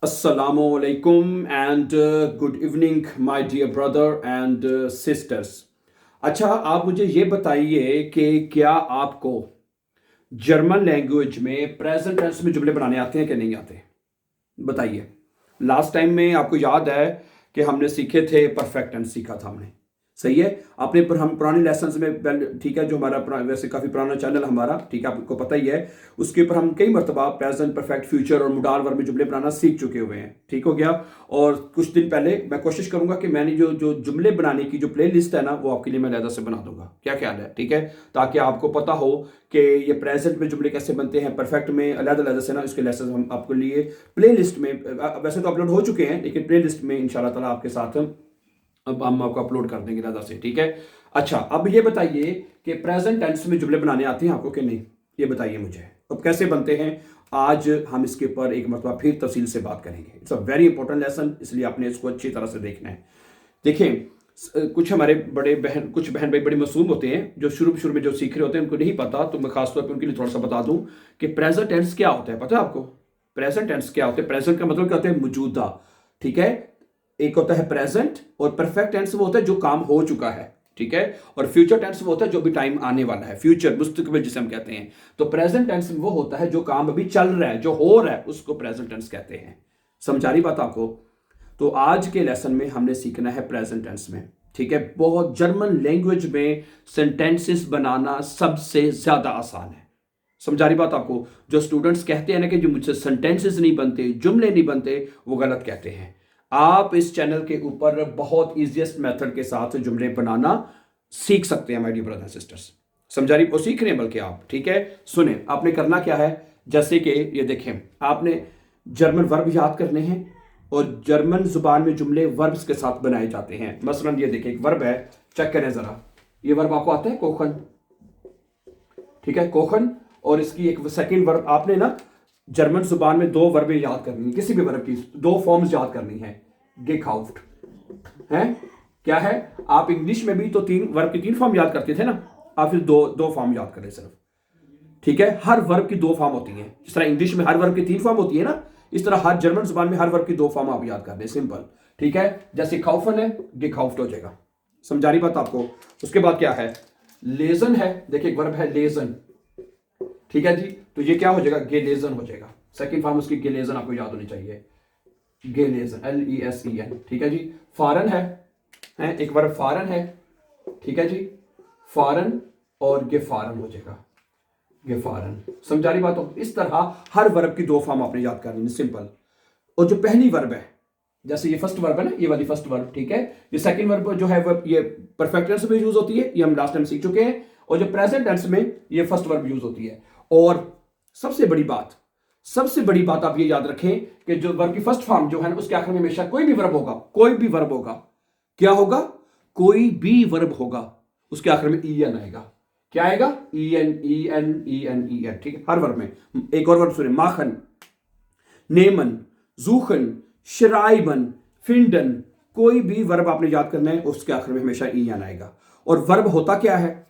Assalamualaikum and good evening my dear brother and sisters। अच्छा, आप मुझे ये बताइए कि क्या आपको जर्मन लैंग्वेज में प्रेजेंट टेंस में जुमले बनाने आते हैं कि नहीं आते? बताइए। लास्ट टाइम में आपको याद है कि हमने सीखे थे, परफेक्ट टेंस सीखा था हमने, सही है। आपने पर हम पुराने लेसन में, ठीक है, जो हमारा वैसे काफ़ी पुराना चैनल हमारा, ठीक है, आपको पता ही है, उसके ऊपर हम कई मरतबा प्रेजेंट, परफेक्ट, फ्यूचर और मुडाल वर्ब में जुमले बनाना सीख चुके हुए हैं, ठीक हो गया। और कुछ दिन पहले मैं कोशिश करूंगा कि मैंने जो जो जुमले बनाने की जो प्ले लिस्ट है ना, वो आपके लिए मैं अलहदा से बना दूंगा, क्या ख्याल है? ठीक है, ताकि आपको पता हो कि ये प्रेजेंट में जुमले कैसे बनते हैं, परफेक्ट में अलहदा से ना, इसके लेसन हम आपके लिए प्ले लिस्ट में, वैसे तो अपलोड हो चुके हैं, लेकिन प्ले लिस्ट में इंशाल्लाह ताला आपके साथ अब हम आपको अपलोड कर देंगे दादा से, ठीक है। अच्छा, अब ये बताइए कि प्रेजेंट टेंस में जुमले बनाने आते हैं आपको कि नहीं, ये बताइए मुझे। अब कैसे बनते हैं, आज हम इसके ऊपर एक मरतबा फिर तफसील से बात करेंगे। It's a very important lesson, इसलिए आपने इसको अच्छी तरह से देखना है। देखें, कुछ हमारे कुछ बहन भाई बड़े मासूम होते हैं, जो शुरू में जो सीख रहे होते हैं, उनको नहीं पता, तो मैं खासतौर पर उनके लिए थोड़ा सा बता दूं कि प्रेजेंट टेंस क्या होता है। पता है आपको प्रेजेंट टेंस क्या होता है? प्रेजेंट का मतलब क्या होता है? मौजूदा, ठीक है। एक होता है प्रेजेंट, और परफेक्ट टेंस वो होता है जो काम हो चुका है, ठीक है। और फ्यूचर टेंस वो होता है जो भी टाइम आने वाला है, फ्यूचर, मुस्तकबिल जिसे हम कहते हैं। तो प्रेजेंट टेंस वो होता है जो काम अभी चल रहा है, जो हो रहा है, उसको प्रेजेंट टेंस कहते हैं। समझा रही बात आपको? तो आज के लेसन में हमने सीखना है प्रेजेंट टेंस में, ठीक है। बहुत जर्मन लैंग्वेज में सेंटेंसेस बनाना सबसे ज्यादा आसान है। समझा रही बात आपको? जो स्टूडेंट्स कहते हैं ना कि जो मुझसे सेंटेंसेस नहीं बनते, जुमले नहीं बनते, वो गलत कहते हैं। आप इस चैनल के ऊपर बहुत इजीएस्ट मेथड के साथ जुमले बनाना सीख सकते हैं माय डियर ब्रदर्स सिस्टर्स। समझा रही? वो सीख रहे हैं बल्कि आप, ठीक है। सुने, आपने करना क्या है, जैसे कि ये देखें, आपने जर्मन वर्ब याद करने हैं, और जर्मन जुबान में जुमले वर्ब्स के साथ बनाए जाते हैं। मसलन ये देखें, एक वर्ब है, चेक करें जरा। ये वर्ब आपको आता है, कोखन, ठीक है, कोखन। और इसकी एक सेकंड वर्ब आपने ना जर्मन जुबान में दो वर्बें याद करनी है, किसी भी वर्ब की दो फॉर्म्स याद करनी है। गेकाउफ्ट है, क्या है? आप इंग्लिश में भी तो तीन वर्ब की तीन फॉर्म याद करते थे ना, आप फिर दो दो फॉर्म याद करें सिर्फ, ठीक है। हर वर्ब की दो फॉर्म होती है, जिस तरह इंग्लिश में हर वर्ब की तीन फॉर्म होती है ना, इस तरह हर जर्मन जुबान में हर वर्ब की दो फॉर्म आप याद कर दें, सिंपल, ठीक है। जैसे खाउफन है, गेकाउफ्ट हो जाएगा। समझा रही बात आपको? उसके बाद क्या है, लेजन है, देखिए एक वर्ब है लेजन, ठीक है जी। तो ये क्या हो जाएगा, गेलेजन हो जाएगा। सेकंड फॉर्म उसकी गेलेजन आपको याद होनी चाहिए, गेलेजन, LESEN, ठीक है जी। फॉरन है, एक वर्ब फॉरन है, ठीक है जी, फॉरन, और गेफारन हो जाएगा, गेफारन। समझा रही बात हो? इस तरह हर वर्ब की दो फॉर्म आपने याद करनी है, सिंपल। और जो पहली वर्ब है, जैसे ये फर्स्ट वर्ब है ना, ये वाली फर्स्ट वर्ब, ठीक है। ये सेकंड वर्ब जो है वो ये परफेक्ट टेंस में यूज होती है, ये हम लास्ट टाइम सीख चुके हैं। और जो प्रेजेंट टेंस में ये फर्स्ट वर्ब यूज होती है। और सबसे बड़ी बात आप ये याद रखें कि जो वर्ब की फर्स्ट फॉर्म जो है ना, उसके आखिर में हमेशा कोई भी वर्ब होगा, कोई भी वर्ब होगा, क्या होगा? कोई भी वर्ब होगा, उसके आखिर में EN आएगा। क्या आएगा? EN, ठीक है, हर वर्ब में। एक और वर्ब सुने, माखन, नेमन, जूखन, शराइबन, फिंडन, कोई भी वर्ब आपने याद करना है, उसके आखिर में हमेशा EN आएगा। और वर्ब होता क्या है?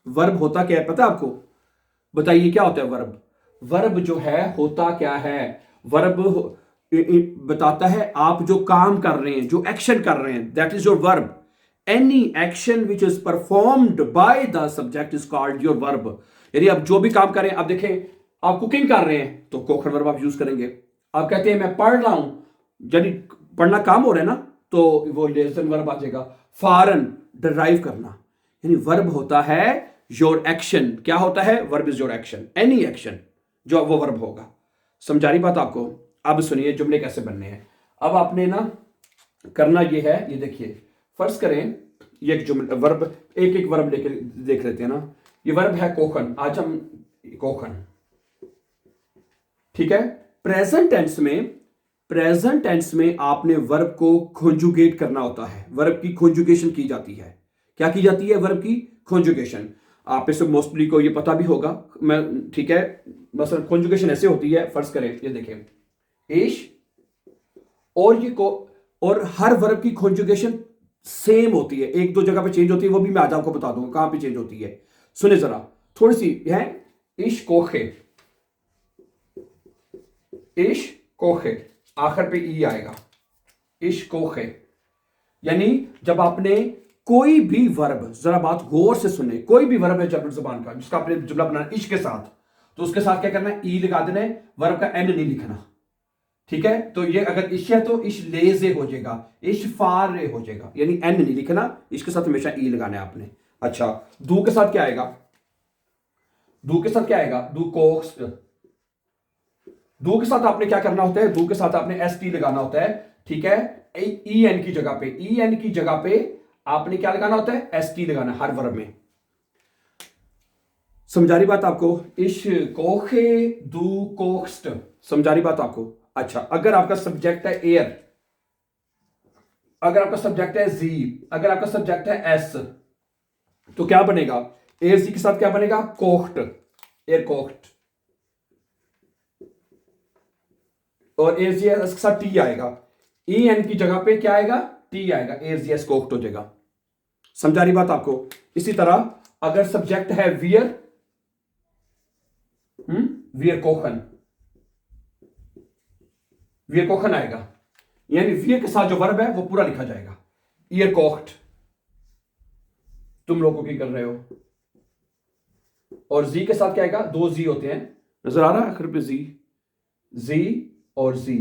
वर्ब होता क्या है पता है आपको? बताइए क्या होता है वर्ब? वर्ब जो है होता क्या है? वर्ब बताता है आप जो काम कर रहे हैं, जो एक्शन कर रहे हैं, that is your verb. Any action which is performed by the subject is called your verb. यानी आप जो भी काम करें, आप देखें, आप कुकिंग कर रहे हैं तो कोखर वर्ब आप यूज करेंगे। आप कहते हैं मैं पढ़ रहा हूं, यानी पढ़ना काम हो रहा है ना, तो वो लेसन वर्ब आ जाएगा। फॉरन, डराइव करना, यानी वर्ब होता है योर एक्शन। क्या होता है? Verb is your action, any action जो वो वर्ब होगा। समझा रही बात आपको? अब सुनिए जुमले कैसे बनने हैं। अब आपने ना करना ये है, ये देखिए, फर्ज करें ये एक जुमला वर्ब, एक एक वर्ब लेके देख लेते हैं ना। ये वर्ब है कोखन, आज हम कोखन, ठीक है। प्रेजेंट टेंस में आपने वर्ब को कॉन्जुगेट करना होता है, वर्ब की कॉन्जुगेशन की जाती है। क्या की जाती है? वर्ब की कॉन्जुगेशन। आप इसे मोस्टली को ये पता भी होगा, मैं, ठीक है। मसलन कॉन्जुगेशन ऐसे होती है, फर्ज करें ये देखें, इश, और ये को, और हर वर्ब की कॉन्जुगेशन सेम होती है, एक दो जगह पे चेंज होती है, वो भी मैं आज आपको बता दूंगा कहां पे चेंज होती है। सुने जरा थोड़ी सी है, इश कोखे, इश कोखे, आखिर पे ई आएगा, इश कोखे। यानी जब आपने कोई भी वर्ब, जरा बात गौर से सुने, कोई भी वर्ब है जर्मन जुबान का जिसका आपने जुमला बनाना इश के साथ, तो उसके साथ क्या करना है, ई लगा देना है, वर्ब का एन नहीं लिखना। ठीक है, तो ये अगर इश है तो इश लेजे हो जाएगा, इश फारे हो जाएगा, यानी एन नहीं लिखना, इसके साथ हमेशा ई लगाना है आपने। अच्छा, दू के साथ क्या आएगा, दू के साथ क्या आएगा, दू कोक्स्ट। दू के साथ आपने क्या करना होता है, दू के साथ आपने एस टी लगाना होता है। ठीक है, ई एन की जगह पे, ई एन की जगह पे आपने क्या लगाना होता है, एस टी लगाना हर वर्ब में। समझा रही बात आपको, इश कोखे दू कोक्स्ट, समझा रही बात आपको। अच्छा, अगर आपका सब्जेक्ट है एयर, अगर आपका सब्जेक्ट है जी, अगर आपका सब्जेक्ट है एस, तो क्या बनेगा, एयर जी के साथ क्या बनेगा, कोक्ट, एयर कोक्ट। और एयर जी एस के साथ टी आएगा, ई एन की जगह पे क्या आएगा, टी आएगा, एयर जी एस कोक्ट हो जाएगा। समझा रही बात आपको। इसी तरह अगर सब्जेक्ट है वियर, वियर कोखन, वियर कोखन आएगा, यानी वियर के साथ जो वर्ब है वो पूरा लिखा जाएगा, ईयर कोक्ट। तुम लोगों की कर रहे हो। और जी के साथ क्या आएगा, दो जी होते हैं, नजर आ रहा है आखिर पे जी, जी और जी,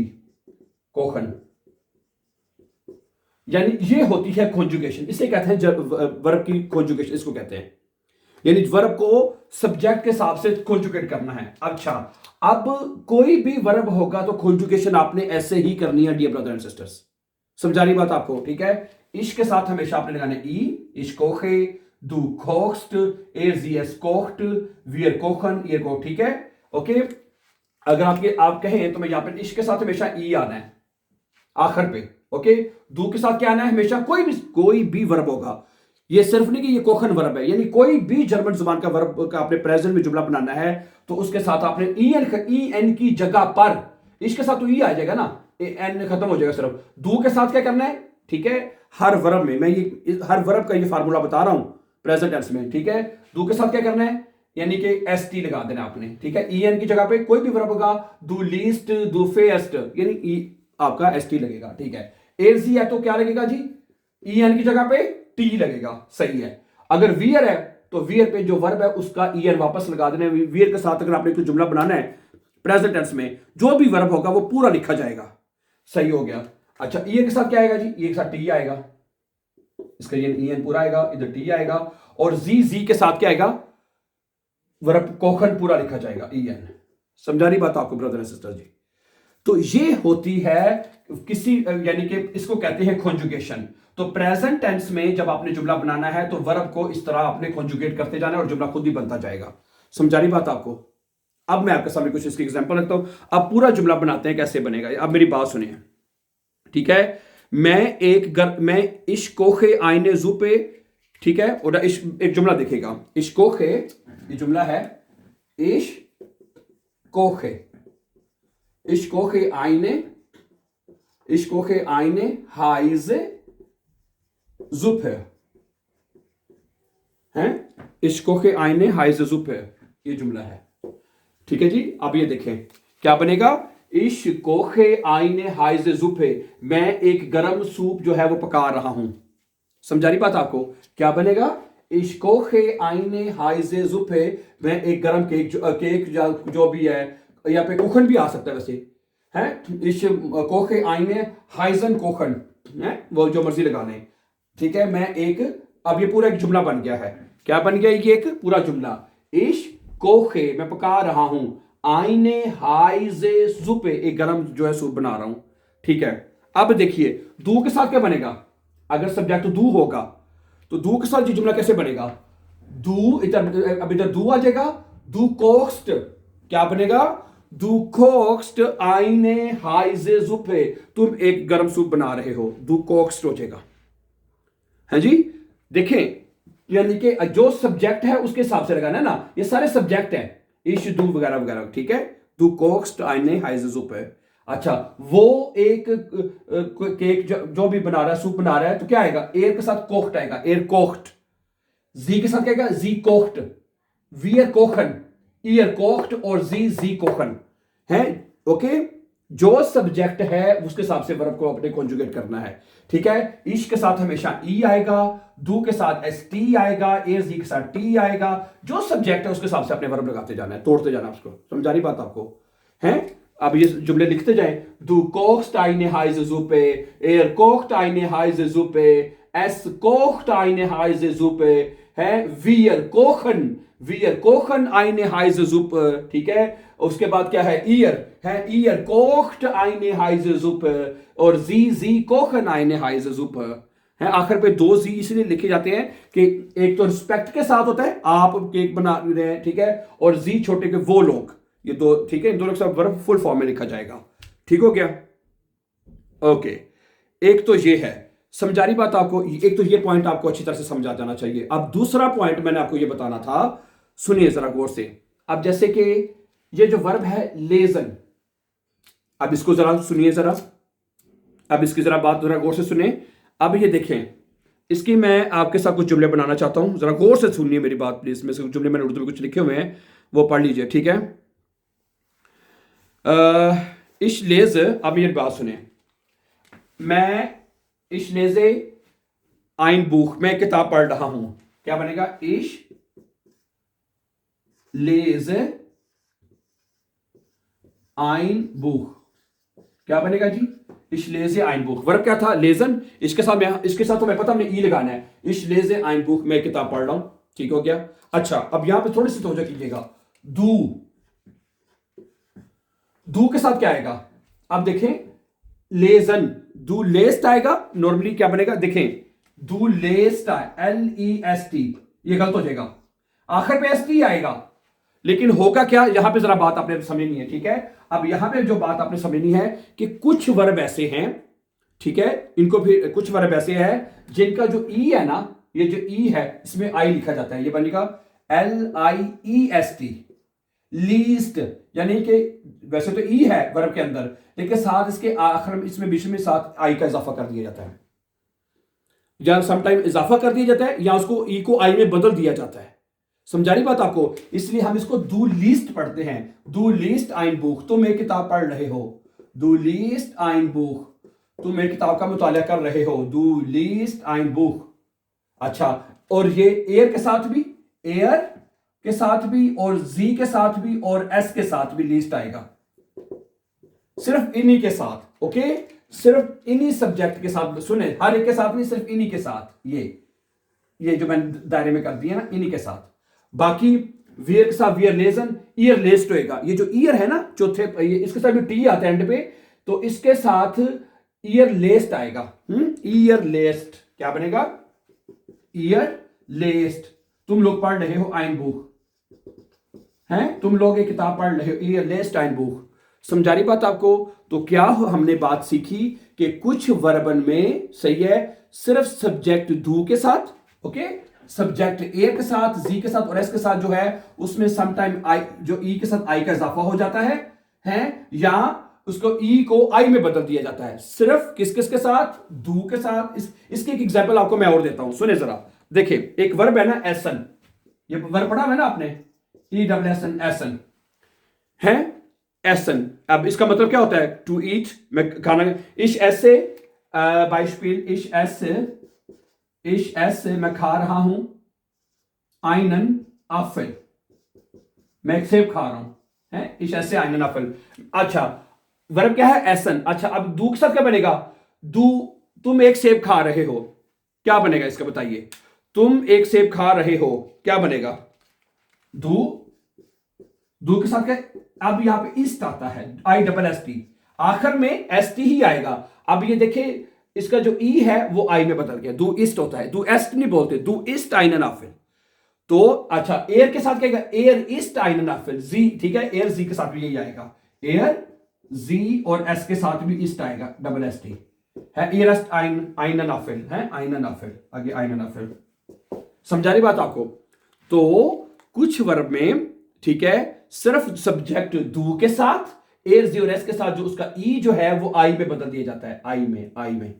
कोखन। यानी ये होती है कॉन्जुगेशन, इसे कहते हैं वर्ब की कॉन्जुगेशन, इसको कहते हैं, यानी वर्ब को सब्जेक्ट के हिसाब से कॉन्जुगेट करना है। अच्छा, अब कोई भी वर्ब होगा तो कॉन्जुगेशन आपने ऐसे ही करनी है डियर ब्रदर एंड सिस्टर्स। समझा रही बात आपको। ठीक है, इश के साथ हमेशा आपने लगाना ई, इश कोखे, दू कोक्स्ट, एर जी एस कोक्ट, वियर कोखन, ईयर कोक्ट। ठीक है, ओके। अगर आप कहें तो मैं यहां पर इश के साथ हमेशा ई आना है आखिर पे। ओके, दू के साथ क्या आना है, हमेशा कोई भी वर्ब होगा, ये सिर्फ नहीं कि ये कोखन वर्ब है, यानी कोई भी जर्मन जुबान का वर्ब का आपने प्रेजेंट में जुमला बनाना है तो उसके साथ आपने ई एन की जगह पर, इसके साथ तो ई आ जाएगा ना, एन खत्म हो जाएगा सिर्फ। दू के साथ क्या करना है, ठीक है, हर वर्ब में, मैं ये हर वर्ब का ये फार्मूला बता रहा हूं प्रेजेंट टेंस में। ठीक है, दू के साथ क्या करना है, यानी कि एस टी लगा देना आपने। ठीक है, ई एन की जगह पे कोई भी वर्ब होगा, दू लीस्ट, दू फेस्ट, यानी ई आपका एस टी लगेगा। ठीक है, एर जी है तो क्या लगेगा जी, ई एन की जगह पे टी लगेगा, सही है। अगर वियर है तो वियर पे जो वर्ब है उसका ई एन वापस लगा देना। वियर के साथ अगर आपने कोई जुमला बनाना है प्रेजेंट टेंस में, जो भी वर्ब होगा वो पूरा लिखा जाएगा। सही हो गया। अच्छा, ई के साथ क्या आएगा जी, ई के साथ टी आएगा, इसका ई एन पूरा आएगा, इधर टी आएगा, और जी के साथ क्या आएगा, वर्ब कोखन पूरा लिखा जाएगा, ई एन। समझा रही बात आपको ब्रदर एंड सिस्टर जी। तो ये होती है किसी, यानी कि इसको कहते हैं कॉन्जुगेशन। तो प्रेजेंट टेंस में जब आपने जुमला बनाना है तो वर्ब को इस तरह आपने कॉन्जुगेट करते जाना है और जुमला खुद ही बनता जाएगा। समझा रही बात आपको। अब मैं आपके सामने कुछ इसकी एग्जांपल रखता हूं, अब पूरा जुमला बनाते हैं कैसे बनेगा। अब मेरी बात सुनिए, ठीक है। मैं इश कोखे आईने जुपे, ठीक है, और एक जुमला दिखेगा, इश कोखे, ये जुमला है, इश कोखे, इश कोखे आईने, इश कोखे आईने हाइजे जुप है, इश कोखे आईने हाइजे जुप है, ये जुमला है। ठीक है जी, अब ये देखें क्या बनेगा, इश कोखे आईने हाइजे जुपे, मैं एक गरम सूप जो है वो पका रहा हूं। समझा रही बात आपको। क्या बनेगा, इश कोखे आईने हाइजे जुपे, मैं एक गरम केक जो भी है, या पे कुखन भी आ सकता है वैसे, है, इश कोखे आईने हाइजन कोखन है, वो जो मर्जी लगाने। ठीक है, मैं एक, अब ये पूरा एक जुमला बन गया है। क्या बन गया, ये एक पूरा जुमला, इश कोखे मैं पका रहा हूं, आईने हाइजे जुपे एक गरम जो है सूप बना रहा हूं। ठीक है, अब देखिए दू के साथ क्या बनेगा, अगर सब्जेक्ट दू होगा तो दू के साथ ये जुमला कैसे बनेगा, दू इधर, अब इधर दू आ जाएगा, दू कोक्स्ट, क्या बनेगा, दू कोक्स्ट आईने हाइजे जुपे, तुम एक गरम सूप बना रहे हो, दू कोक्स्ट हो जाएगा। है जी, देखें, यानी कि जो सब्जेक्ट है उसके हिसाब से लगाना है ना, ये सारे सब्जेक्ट हैं, इश दू वगैरह वगैरह। ठीक है, दू कोक्स्ट आईने हाइजे जुपे। अच्छा, वो एक केक जो भी बना रहा है, सूप बना रहा है, तो क्या आएगा, एयर के साथ कोक्ट आएगा, एयर कोक्ट। जी के साथ क्या आएगा, जी कोक्ट, वियर कोखन, ईयर कोक्ट, और जी कोखन है। ओके, जो सब्जेक्ट है उसके हिसाब से वर्ब को अपने कॉन्जुगेट करना है। ठीक है, इश के साथ हमेशा ई आएगा, डू के साथ एस टी आएगा, ए जी के साथ टी आएगा। जो सब्जेक्ट है उसके हिसाब से अपने वर्ब लगाते जाना है, तोड़ते जाना उसको। समझा रही बात आपको है? अब ये जुमले लिखते जाएं। Du kochst eine heiße Suppe, kocht eine heiße Suppe, es kocht eine heiße Suppe, है wir kochen eine heiße Suppe। ठीक है, उसके बाद क्या है? ihr kocht eine heiße Suppe और sie kochen eine heiße Suppe है। आखिर पे दो जी इसलिए लिखे जाते हैं कि एक तो रिस्पेक्ट के साथ होता है, आप केक बना रहे हैं, ठीक है, और जी छोटे के वो लोग, ये दो, ठीक है, इन दोनों के साथ वर्ब फुल फॉर्म में लिखा जाएगा। ठीक हो गया? ओके, एक तो ये है, समझा रही बात आपको? एक तो ये पॉइंट आपको अच्छी तरह से समझा जाना चाहिए। अब दूसरा पॉइंट मैंने आपको ये बताना था, सुनिए जरा गौर से। अब जैसे कि ये जो वर्ब है लेजन, अब इसको जरा सुनिए जरा, अब इसकी जरा बात जरा गौर से सुने। अब ये देखें, इसकी मैं आपके साथ कुछ जुमले बनाना चाहता हूं, जरा गौर से सुनिए मेरी बात प्लीज। में से कुछ जुमले मैंने उर्दू में कुछ लिखे हुए हैं, वो पढ़ लीजिए, ठीक है? इश लेज, अब ये बात सुने। मैं इश लेजे आइन बुख, मैं किताब पढ़ रहा हूं, क्या बनेगा? इश लेज आइन बुख, क्या बनेगा जी? इश लेजे आइन बुख। वर्ब क्या था? लेजन। इसके साथ तो मैं पता हमने ई लगाना है। इश लेजे आइन बुख, मैं किताब पढ़ रहा हूं। ठीक हो गया? अच्छा, अब यहां पे थोड़ी सी तवज्जो कीजिएगा। दू के साथ क्या आएगा? अब देखें, लेजन, दू लेस्ट आएगा। नॉर्मली क्या बनेगा? देखें, दू लेस्ट LEST, ये गलत हो जाएगा, आखिर पे ST आएगा। लेकिन होगा क्या, यहां पे जरा बात आपने समझनी है, ठीक है? अब यहां पे जो बात आपने समझनी है कि कुछ वर्ब ऐसे हैं, ठीक है, इनको भी कुछ वर्ब ऐसे हैं जिनका जो ई है ना, ये जो ई है इसमें आई लिखा जाता है, ये बनेगा LIEST, लीस्ट। यानी कि वैसे तो ई है वर्ब के अंदर, लेकिन साथ इसके आखिर में, इसमें बीच में साथ आई का इजाफा कर दिया जाता है, या समटाइम इजाफा कर दिया जाता है, या उसको ई को आई में बदल दिया जाता है। समझा रही बात आपको? इसलिए हम इसको दू लीस्ट पढ़ते हैं। दू लीस्ट आइन बुख, तुम एक किताब पढ़ रहे हो। दू लीस्ट आइन बुख, तुम एक किताब का मुताला कर रहे हो। दू लीस्ट आइन बुख। अच्छा, और ये एयर के साथ भी, एयर के साथ भी, और जी के साथ भी, और एस के साथ भी लीस्ट आएगा, सिर्फ इन्हीं के साथ। ओके, सिर्फ इन्हीं सब्जेक्ट के साथ, सुने, हर एक के साथ नहीं, सिर्फ इन्हीं के साथ। ये जो मैंने दायरे में कर दिया ना, इन्हीं के साथ। बाकी वियर के साथ वियर लेजन, ईयर लेस्ट होएगा। ये जो ईयर है ना चौथे, इसके साथ भी टी आता है एंड पे, तो इसके साथ ईयर लेस्ट आएगा। ईयर लेस्ट क्या बनेगा? ईयर लेस्ट। तुम लोग पढ़ रहे हो आइन बुक, हैं, तुम लोग एक किताब पढ़ रहे हो, ईयर लेस्ट आइन बुक। समझा रही बात आपको? तो क्या हमने बात सीखी कि कुछ वर्बन में, सही है, सिर्फ सब्जेक्ट दू के साथ, ओके, सब्जेक्ट ए के साथ, जी के साथ और एस के साथ जो है उसमें समटाइम आई, जो ई के साथ आई का इजाफा हो जाता है, या उसको ई को आई में बदल दिया जाता है। सिर्फ किस किस के साथ? दू के साथ। इसकी एक एग्जांपल आपको मैं और देता हूं, सुने जरा। देखिए, एक वर्ब है ना, एसन, ये वर्ब पढ़ा है ना आपने, ESSN, एसन है, एसन। अब इसका मतलब क्या होता है? टू ईट, मैं खाना। इश ऐसे बाइस्पिल, इश ऐसे मैं खा रहा हूं। आइनन आफिल, मैं एक सेब खा रहा हूं, है, इश ऐसे आइनन आफिल। अच्छा, वर्ब क्या है? एसन। अच्छा, अब दू के साथ क्या बनेगा? दू, तुम एक सेब खा रहे हो, क्या बनेगा इसका बताइए? तुम एक सेब खा रहे हो, क्या बनेगा? दू के साथ क्या? अब यहां पे ईस्ट आता है, ISST, आखिर में ST ही आएगा। अब ये देखिए, इसका जो ई है वो आई में बदल गया, दू ईस्ट होता है, दू एस्ट नहीं बोलते, दू ईस्ट आइनन आफिल। तो अच्छा, एयर के साथ क्या आएगा? एयर ईस्ट आइनन आफिल, जी, ठीक है, एयर जी के साथ भी यही आएगा, एयर जी, और एस के साथ भी ईस्ट आएगा, ST है, एयर एस्ट आइनन आफिल है, आइनन आफिल, आगे आइनन आफिल। समझा रही बात आपको? तो कुछ वर्ब में, ठीक है, सिर्फ सब्जेक्ट दू के साथ, एयर जी और एस के साथ जो उसका ई जो है वो आई में बदल दिया जाता है, आई में।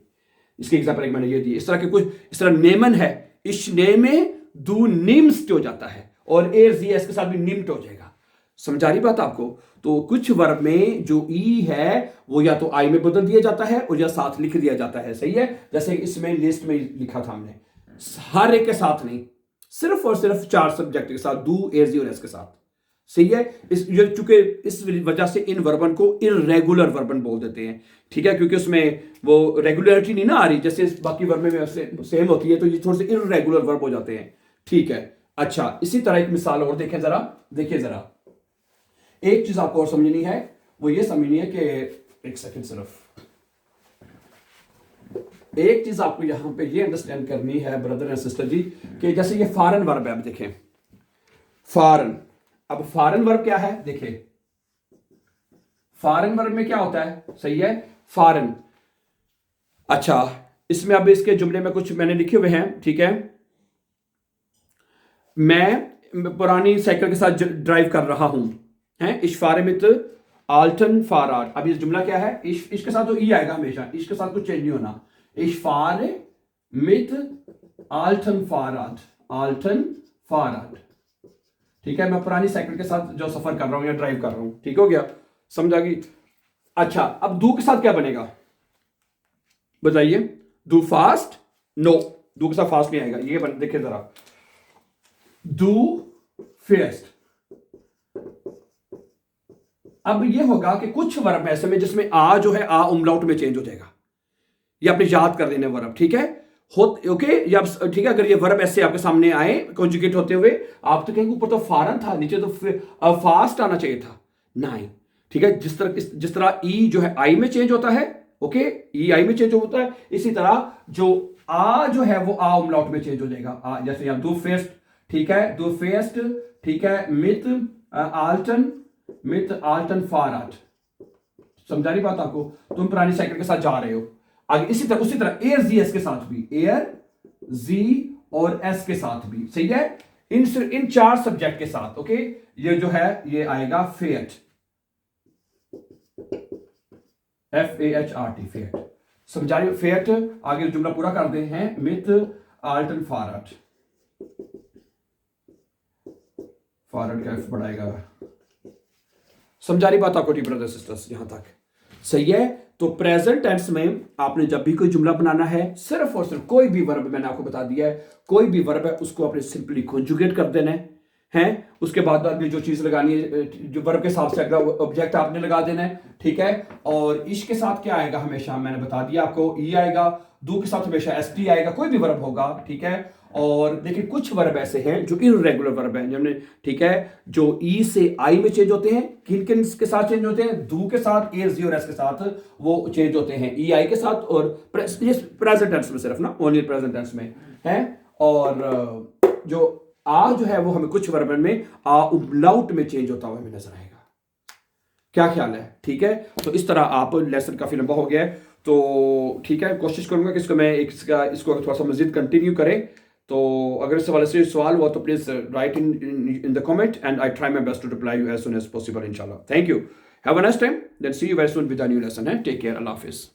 इसकी एग्जांपल एक मैंने ये दी। इस तरह के कुछ, इस तरह नेमन है, इस नेमे दू निम्स्ट हो जाता है, और एयर जी एस के साथ भी निम्ट हो जाएगा। समझा रही बात आपको? तो कुछ वर्ब में जो ई है वो या तो आई में बदल दिया जाता है और या साथ लिख दिया जाता है, सही है। जैसे इसमें लिस्ट में लिखा था हमने, हर एक के साथ नहीं, सिर्फ और सिर्फ 4 सब्जेक्ट के साथ, डू, एज और एस के साथ, सही है। चूंकि इस वजह से इन वर्बन को इररेगुलर वर्बन बोल देते हैं, ठीक है, क्योंकि उसमें वो रेगुलरिटी नहीं ना आ रही, जैसे बाकी वर्ब में सेम होती है, तो ये थोड़े से इररेगुलर वर्ब हो जाते हैं, ठीक है। अच्छा, इसी तरह एक मिसाल और देखें जरा, देखिए जरा, एक चीज आपको और समझनी है, वो ये समझनी है कि एक सेकंड, सिर्फ एक चीज आपको यहां पे ये अंडरस्टैंड करनी है ब्रदर एंड सिस्टर जी, कि जैसे ये फॉरेन वर्ब है, अब देखें फॉरेन, अब फॉरेन वर्ब क्या है, देखिए फॉरेन वर्ब में क्या होता है, सही है, फॉरेन। अच्छा, इसमें अब इसके जुमले में कुछ मैंने लिखे हुए हैं, ठीक है। मैं पुरानी साइकिल के साथ ड्राइव कर रहा हूं, है, इश फारे मित आल्टन फाराट। अब ये जुमला क्या है, इश के साथ तो ई आएगा हमेशा, इश के साथ कुछ चेंज नहीं होना, इश फारे मित आल्टन फाराट, आल्टन फाराट, ठीक है। मैं पुरानी साइकिल के साथ जो सफर कर रहा हूं या ड्राइव कर रहा हूं, ठीक हो गया, समझा गई। अच्छा, अब दू के साथ क्या बनेगा, बताइए, डू फास्ट, नो, डू के साथ फास्ट नहीं आएगा, ये देखिए जरा, डू फेस्ट। अब ये होगा कि कुछ वर्ब ऐसे में जिसमें आ जो है आ उमलाउट में चेंज हो जाएगा, ये आपने याद कर लेना वर्ब, ठीक है, ओके, या ठीक है। अगर ये वर्ब ऐसे आपके सामने आए कॉन्जुगेट होते हुए, आप तो कहेंगे ऊपर तो फॉरन था, नीचे तो फास्ट आना चाहिए था, नहीं, ठीक है। जिस तरह ई जो है आई में चेंज होता है, ओके, ई आई में चेंज होता है, इसी तरह जो आ जो है वो आ उमलाउट में चेंज हो जाएगा, जैसे यहां दो फेस्ट, ठीक है, दो फेस्ट, ठीक है, मित आल्टन फाराट, समझा रही बात आपको। तुम पुरानी साइकिल के साथ जा रहे हो, आगे इसी तरह उसी तरह एयर जी एस के साथ भी, एयर जी और एस के साथ भी, सही है, इन 4 सब्जेक्ट के साथ, ओके, ये जो है ये आएगा फेट, FAHRT, फेट, समझा रही हो, फेट। आगे जुमला पूरा कर दे हैं, मित आल्टन फाराट, फारड का एफ बढ़ाएगा, समझा रही बात आपको ब्रदर सिस्टर्स, यहां तक सही है। तो प्रेजेंट टेंस में आपने जब भी कोई जुमला बनाना है, सिर्फ और सिर्फ कोई भी वर्ब, मैंने आपको बता दिया है, कोई भी वर्ब है उसको आपने सिंपली कॉन्जुगेट कर देना है, उसके बाद आपने जो चीज लगानी है, जो वर्ब के हिसाब से अगला ऑब्जेक्ट आपने लगा देना है, ठीक है। और इश के साथ क्या आएगा, हमेशा मैंने बता दिया आपको, ई आएगा, दू के साथ हमेशा ST आएगा, कोई भी वर्ब होगा, ठीक है। और लेकिन कुछ वर्ब ऐसे हैं जो इररेगुलर वर्ब हैं, हमने, ठीक है, जो ई से आई में चेंज होते हैं, किन किन के साथ चेंज होते हैं, दू के साथ, ए जी और एस के साथ वो चेंज होते हैं, ई आई के साथ, और प्रेजेंट टेंस में सिर्फ ना, ओनली प्रेजेंट टेंस में है। और जो आ जो है वो हमें कुछ वर्ब में आ उमलाउट में चेंज होता हुआ हमें नजर आएगा, क्या ख्याल है, ठीक है। तो इस तरह आप, लेसन काफी लंबा हो गया है, तो ठीक है, कोशिश करूंगा कि इसको मैं इसको थोड़ा सा मजीद कंटिन्यू करें। तो अगर इस हवाले से सवाल हुआ तो please write in the comment and I try my best to reply you as soon as possible इंशाल्लाह। Thank you, have a nice time, then see you very soon with a new lesson है, take care, अल्लाह हाफिज।